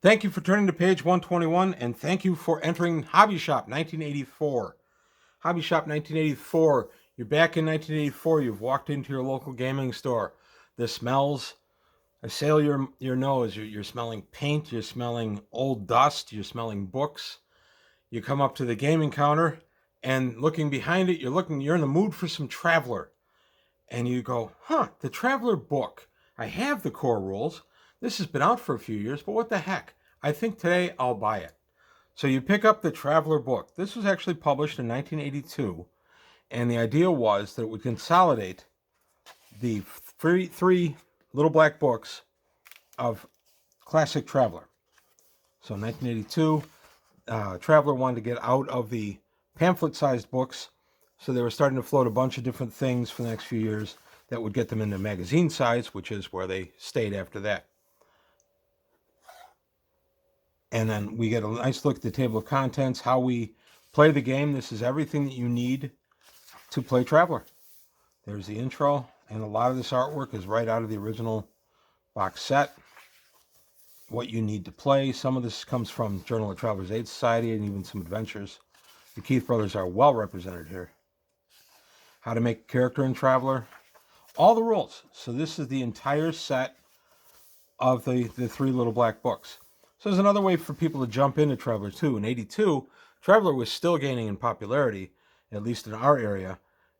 Thank you for turning to page 121, and thank you for entering Hobby Shop 1984. Hobby Shop 1984. You're back in 1984. You've walked into your local gaming store. The smells assail your nose. You're smelling paint. You're smelling old dust. You're smelling books. You come up to the gaming counter, and looking behind it, you're in the mood for some Traveler. And you go, the Traveler book. I have the core rules. This has been out for a few years, but what the heck? I think today I'll buy it. So you pick up the Traveler book. This was actually published in 1982, and the idea was that it would consolidate the three little black books of classic Traveler. So in 1982, Traveler wanted to get out of the pamphlet-sized books, so they were starting to float a bunch of different things for the next few years that would get them into magazine size, which is where they stayed after that. And then we get a nice look at the table of contents, how we play the game. This is everything that you need to play Traveler. There's the intro, and a lot of this artwork is right out of the original box set. What you need to play. Some of this comes from Journal of Traveler's Aid Society and even some adventures. The Keith brothers are well represented here. How to make a character in Traveler. All the rules. So this is the entire set of the three little black books. So there's another way for people to jump into Traveler too. In 82, Traveler was still gaining in popularity, at least in our area,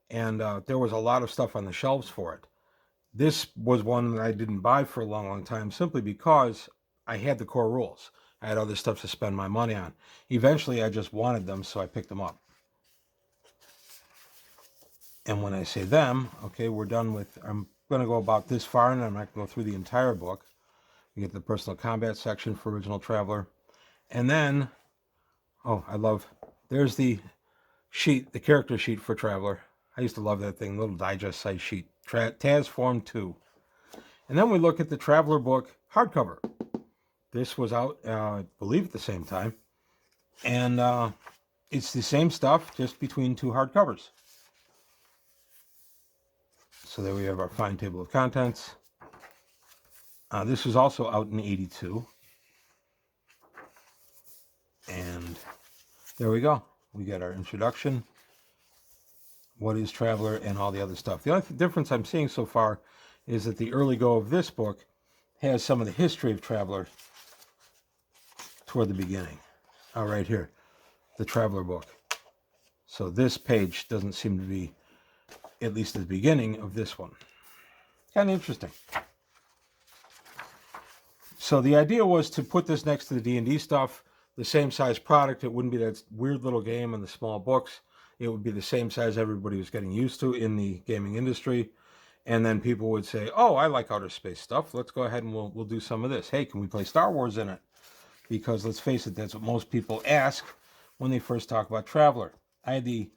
and there was a lot of stuff on the shelves for it. This was one that I didn't buy for a long time simply because I had the core rules. I had other stuff to spend my money on. Eventually, I just wanted them, so I picked them up. And when I say them, okay, we're done with, I'm going to go about this far, and I'm not going to go through the entire book. We get the personal combat section for original Traveler. And then, there's the sheet, the character sheet for Traveler. I used to love that thing, little digest size sheet. Taz Form 2. And then we look at the Traveler book hardcover. This was out, I believe, at the same time. And it's the same stuff, just between two hardcovers. So there we have our fine table of contents. This was also out in 82. And there we go. We get our introduction. What is Traveler and all the other stuff. The only difference I'm seeing so far is that the early go of this book has some of the history of Traveler toward the beginning. Right here, the Traveler book. So this page doesn't seem to be, at least at the beginning of this one. Kind of interesting. So the idea was to put this next to the D&D stuff, the same size product. It wouldn't be that weird little game in the small books. It would be the same size everybody was getting used to in the gaming industry. And then people would say, oh, I like outer space stuff. Let's go ahead and we'll do some of this. Hey, can we play Star Wars in it? Because let's face it, that's what most people ask when they first talk about Traveler. I had the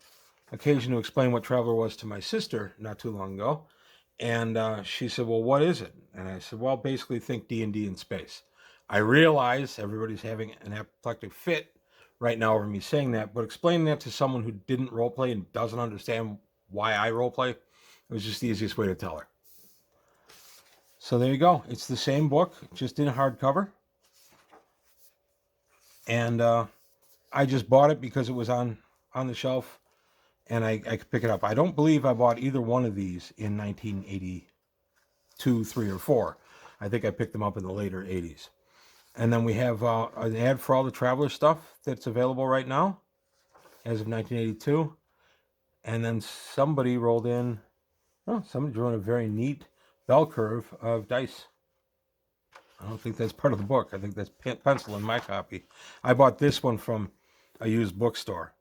occasion to explain what Traveler was to my sister not too long ago. And she said, well, what is it? And I said, well, basically think D&D in space. I realize everybody's having an apoplectic fit right now over me saying that, but explaining that to someone who didn't roleplay and doesn't understand why I roleplay, it was just the easiest way to tell her. So there you go. It's the same book, just in hardcover. And I just bought it because it was on the shelf, and I could pick it up. I don't believe I bought either one of these in 1982, 3, or 4. I think I picked them up in the later 80s. And then we have an ad for all the Traveler stuff that's available right now, as of 1982. And then somebody rolled in, somebody drew in a very neat bell curve of dice. I don't think that's part of the book. I think that's pencil in my copy. I bought this one from a used bookstore.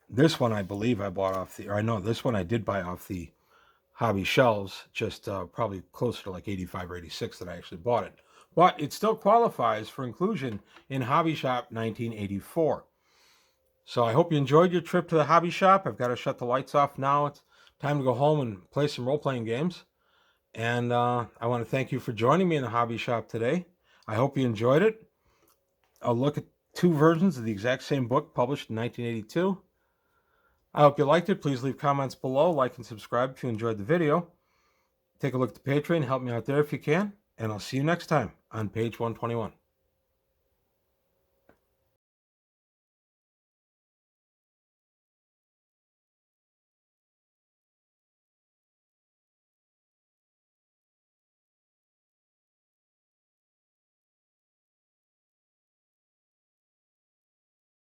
This one I believe I bought off this one I did buy off the hobby shelves, just probably closer to like 85 or 86 that I actually bought it. But it still qualifies for inclusion in Hobby Shop 1984. So I hope you enjoyed your trip to the Hobby Shop. I've got to shut the lights off now. It's time to go home and play some role-playing games. And I want to thank you for joining me in the Hobby Shop today. I hope you enjoyed it. I'll look at 2 versions of the exact same book published in 1982. I hope you liked it. Please leave comments below, like and subscribe if you enjoyed the video. Take a look at the Patreon. Help me out there if you can. And I'll see you next time on page 121.